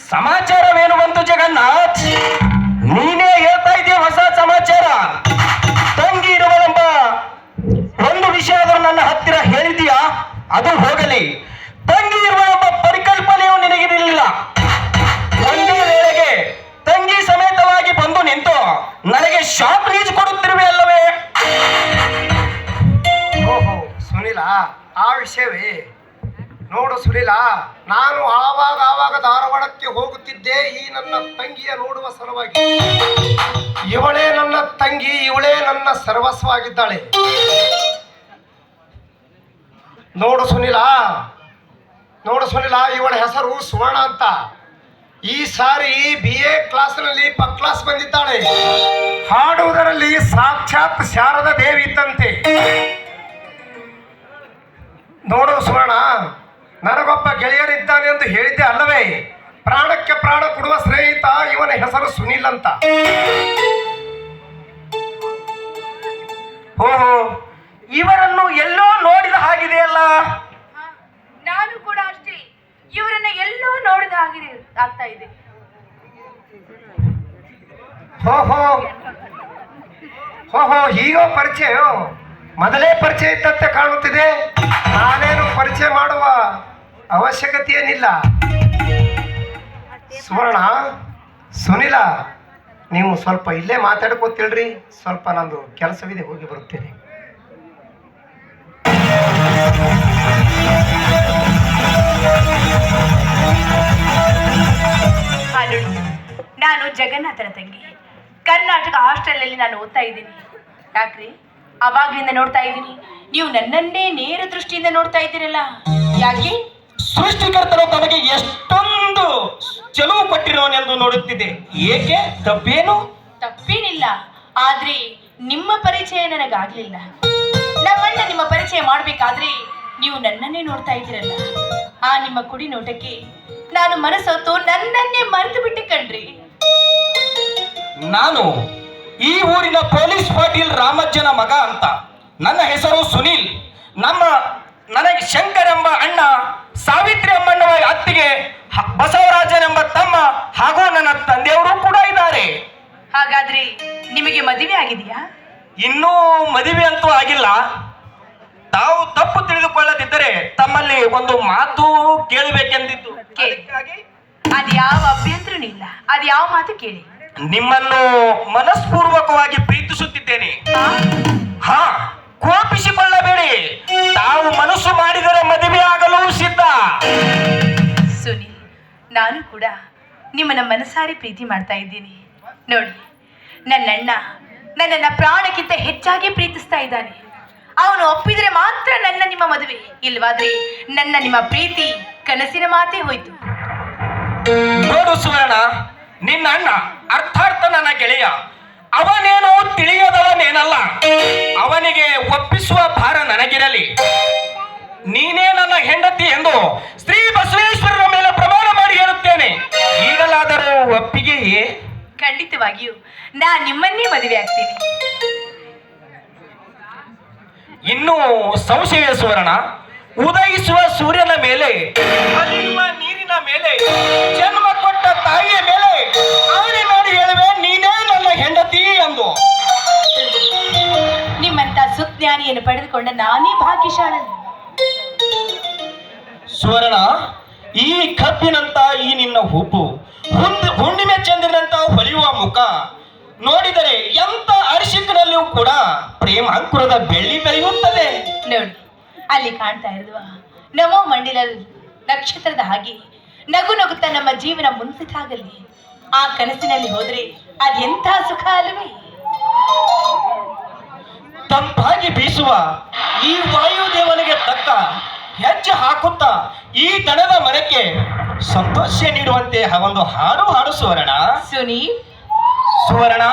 ಸಮಾಚಾರವೇನು ಬಂತು ಜಗನ್ನಾಥ್? ನೀನೇ ಹೇಳ್ತಾ ಇದೆಯಾ ಹೊಸ ಸಮಾಚಾರ? ತಂಗಿ ಇರುವಳೆಂಬ ಒಂದು ವಿಷಯ ಆದರೂ ನನ್ನ ಹತ್ತಿರ ಹೇಳಿದೀಯಾ? ಅದು ಹೋಗಲಿ, ತಂಗಿ ಇರುವಳೆಂಬ ಪರಿಕಲ್ಪನೆಯು ನಿನಗಿರಲಿಲ್ಲ. ಒಂದೇ ವೇಳೆಗೆ ತಂಗಿ ಸಮೇತವಾಗಿ ಬಂದು ನಿಂತು ನನಗೆ ಶಾಪ್ ಲೀಸ್ ಕೊಡುತ್ತಿರುವೆ ಅಲ್ಲವೇ? ಓಹೋ ಸುನಿಲ, ಆ ವಿಷಯವೇ? ನೋಡು ಸುನಿಲ, ನಾನು ಆವಾಗ ಧಾರವಾಡಕ್ಕೆ ಹೋಗುತ್ತಿದ್ದೆ ಈ ನನ್ನ ತಂಗಿಯ ನೋಡುವ ಸಲುವಾಗಿ. ಇವಳೇ ನನ್ನ ತಂಗಿ, ಇವಳೇ ನನ್ನ ಸರ್ವಸ್ವವಾಗಿದ್ದಾಳೆ. ನೋಡು ಸುನಿಲ, ಇವಳ ಹೆಸರು ಸುವರ್ಣ ಅಂತ. ಈ ಸಾರಿ BA ಕ್ಲಾಸ್ನಲ್ಲಿ ಫಸ್ಟ್ ಕ್ಲಾಸ್ ಬಂದಿದ್ದಾಳೆ. ಹಾಡುವುದರಲ್ಲಿ ಸಾಕ್ಷಾತ್ ಶಾರದಾ ದೇವಿ ಇದ್ದಂತೆ. ನೋಡು ಸುವರ್ಣ, ನನಗೊಬ್ಬ ಗೆಳೆಯರಿದ್ದಾನೆ ಎಂದು ಹೇಳಿದ್ದೆ ಅಲ್ಲವೇ? ಪ್ರಾಣಕ್ಕೆ ಪ್ರಾಣ ಕೊಡುವ ಸ್ನೇಹಿತ, ಇವನ ಹೆಸರು ಸುನಿಲ್ ಅಂತ. ಓಹೋ, ಇವರನ್ನು ಎಲ್ಲೋ ನೋಡಿದ ಹಾಗಿದೆಯಲ್ಲ? ನಾನು ಕೂಡ ಅಷ್ಟೇ, ಇವರನ್ನ ಎಲ್ಲೋ ನೋಡಿದ ಹಾಗೆ ಆಗ್ತಾ ಇದೆ. ಓಹೋ, ಹೀಗೋ ಪರಿಚಯ? ಮೊದಲೇ ಪರಿಚಯ ಇದ್ದಂತೆ ಕಾಣುತ್ತಿದೆ. ನಾನೇನು ಪರಿಚಯ ಮಾಡುವ ಅವಶ್ಯಕತೆ ಏನಿಲ್ಲ. ಸುವರ್ಣ, ಸುನಿಲ, ನೀವು ಸ್ವಲ್ಪ ಇಲ್ಲೇ ಮಾತಾಡ್ಕೋತಿಳ್ರಿ. ಸ್ವಲ್ಪ ನಂದು ಕೆಲಸವಿದೆ, ಹೋಗಿ ಬರುತ್ತೇನೆ. ನಾನು ಜಗನ್ನಾಥನ ತಂಗಿ. ಕರ್ನಾಟಕ ಹಾಸ್ಟೆಲಲ್ಲಿ ನಾನು ಓದ್ತಾ ಇದ್ದೀನಿ. ಯಾಕ್ರಿ ಅವಾಗ್ಲಿಂದ ನೋಡ್ತಾ ಇದ್ದೀನಿ, ನೀವು ನನ್ನನ್ನೇ ನೇರ ದೃಷ್ಟಿಯಿಂದ ನೋಡ್ತಾ ಇದ್ದೀರಲ್ಲ, ಯಾಕೆ? ಸೃಷ್ಟಿಕರ್ತರು ತನಗೆ ಎಷ್ಟೊಂದು ಚೆಲುವು ಕೊಟ್ಟಿರೋನೆಂದು ನೋಡುತ್ತಿದೆ. ಏಕೆ? ತಪ್ಪೇನು? ತಪ್ಪೇನಿಲ್ಲ, ಆದ್ರೆ ನಿಮ್ಮ ಪರಿಚಯ ನನಗಾಗ್ಲಿಲ್ಲ. ನಮ್ಮಣ್ಣ ನಿಮ್ಮ ಪರಿಚಯ ಮಾಡ್ಬೇಕಾದ್ರೆ ನೀವು ನನ್ನನ್ನೇ ನೋಡ್ತಾ ಇದ್ದೀರಲ್ಲ, ಆ ನಿಮ್ಮ ಕುಡಿ ನೋಟಕ್ಕೆ ನಾನು ಮನಸ್ಸೊತ್ತು ನನ್ನನ್ನೇ ಮರೆತು ಬಿಟ್ಟೆ ಕಣ್ರಿ. ನಾನು ಈ ಊರಿನ ಪೊಲೀಸ್ ಪಾಟೀಲ್ ರಾಮಜ್ಜನ ಮಗ ಅಂತ. ನನ್ನ ಹೆಸರು ಸುನೀಲ್. ನನಗೆ ಶಂಕರ್ ಎಂಬ ಅಣ್ಣ, ಸಾವಿತ್ರಿ ಅಮ್ಮಣ್ಣವ ಅತ್ತಿಗೆ, ಬಸವರಾಜನೆಂಬ ತಮ್ಮ ಹಾಗೂ ನನ್ನ ತಂದೆಯವರು ಕೂಡ ಇದ್ದಾರೆ. ಹಾಗಾದ್ರೆ ನಿಮಗೆ ಮದುವೆ ಆಗಿದೆಯಾ? ಇನ್ನೂ ಮದುವೆ ಅಂತೂ ಆಗಿಲ್ಲ. ತಾವು ತಪ್ಪು ತಿಳಿದುಕೊಳ್ಳದಿದ್ದರೆ ತಮ್ಮಲ್ಲಿ ಒಂದು ಮಾತು ಕೇಳಬೇಕೆಂದಿದ್ದು. ಅದು ಯಾವ ಅಭ್ಯಂತರನೂ ಇಲ್ಲ, ಅದು ಯಾವ ಮಾತು ಕೇಳಿ. ನಿಮ್ಮನ್ನು ಮನಸ್ಪೂರ್ವಕವಾಗಿ ಪ್ರೀತಿಸುತ್ತಿದ್ದೇನೆ. ಹಾ, ಕೋಪಿಸಿಕೊಳ್ಳಬೇಡಿ. ತಾವು ಮನಸ್ಸು ಮಾಡಿದರೆ ಮದುವೆ ಆಗಲು ಸಿದ್ಧ. ಸುನೀಲ್, ನಾನು ಕೂಡ ನಿಮ್ಮನ್ನ ಮನಸಾರಿ ಪ್ರೀತಿ ಮಾಡ್ತಾ ಇದ್ದೀನಿ. ನೋಡಿ, ನನ್ನಣ್ಣ ನನ್ನನ್ನ ಪ್ರಾಣಕ್ಕಿಂತ ಹೆಚ್ಚಾಗಿ ಪ್ರೀತಿಸ್ತಾ ಇದ್ದಾನೆ. ಅವನು ಒಪ್ಪಿದ್ರೆ ಮಾತ್ರ ನನ್ನ ನಿಮ್ಮ ಮದುವೆ, ಇಲ್ವಾದ್ರೆ ನನ್ನ ನಿಮ್ಮ ಪ್ರೀತಿ ಕನಸಿನ ಮಾತೇ ಹೋಯ್ತು. ನೋಡು ಸುವರ್ಣ, ನಿನ್ನ ಅಣ್ಣ ಅರ್ಥಾರ್ಥ ನನ್ನ ಗೆಳೆಯ. ಅವನೇನೋ ತಿಳಿಯದವನೇನಲ್ಲ. ಅವನಿಗೆ ಒಪ್ಪಿಸುವ ಭಾರ ನನಗಿರಲಿ. ನೀನೇ ನನ್ನ ಹೆಂಡತಿ ಎಂದು ಶ್ರೀ ಬಸವೇಶ್ವರರ ಮೇಲೆ ಪ್ರಮಾಣ ಮಾಡಿ ಹೇಳುತ್ತೇನೆ. ಈಗಲಾದರೂ ಒಪ್ಪಿಗೆಯೇ? ಖಂಡಿತವಾಗಿಯೂ ನಾನು ನಿಮ್ಮನ್ನೇ ಮದುವೆ ಆಗ್ತೀನಿ. ಇನ್ನೂ ಸಂಶಯ ಸುವರ್ಣ? ಉದಯಿಸುವ ಸೂರ್ಯನ ಮೇಲೆ, ಹರಿಯುವ ನೀರಿನ ಮೇಲೆ, ಜನ್ಮ ಕೊಟ್ಟ ತಾಯಿಯ ಮೇಲೆ ಆಣೆ ಮಾಡಿ ಹೇಳುವೆ, ನೀನೇ ನನ್ನ ಹೆಂಡತಿ ಎಂದು. ನಿಮ್ಮಂತ ಸುಜ್ಞಾನಿಯನ್ನು ಪಡೆದುಕೊಂಡ ನಾನೇ ಭಾಗ್ಯಶಾಲನು. ಸುವರ್ಣ, ಈ ಕಬ್ಬಿನಂತ ಈ ನಿನ್ನ ಹುಬ್ಬು, ಹುಣ್ಣಿಮೆ ಚಂದ್ರನಂತ ಹೊಳೆಯುವ ಮುಖ ನೋಡಿದರೆ ಎಂತ ಅರಿಶಿಕ್ನಲ್ಲಿಯೂ ಕೂಡ ಪ್ರೇಮಾಂಕುರದ ಬೆಳ್ಳಿ ಬೆಳೆಯುತ್ತದೆ. ನೋಡಿ, ಅಲ್ಲಿ ಕಾಣ್ತಾ ಇರುವ ನಮೋ ಮಂಡಿಲ ನಕ್ಷತ್ರದ ಹಾಗೆ ನಗು ನಗುತ್ತಾ ನಮ್ಮ ಜೀವನ ಮುಂದೆ ಸಾಗಲಿ. ಆ ಕನಸಿನಲ್ಲಿ ಹೋದ್ರೆ ಅದೆಂಥ ಸುಖ ಅಲ್ಲವೇ? ತಂಪಾಗಿ ಬೀಸುವ ಈ ವಾಯುದೇವನಿಗೆ ತಕ್ಕ ಹೆಜ್ಜೆ ಹಾಕುತ್ತಾ ಈ ದನದ ಮರಕ್ಕೆ ಸಂತೋಷ ನೀಡುವಂತೆ ಒಂದು ಹಾಡು ಹಾಡು ಸುವರ್ಣ. ಸುನೀಲ್, ಸುವರ್ಣ.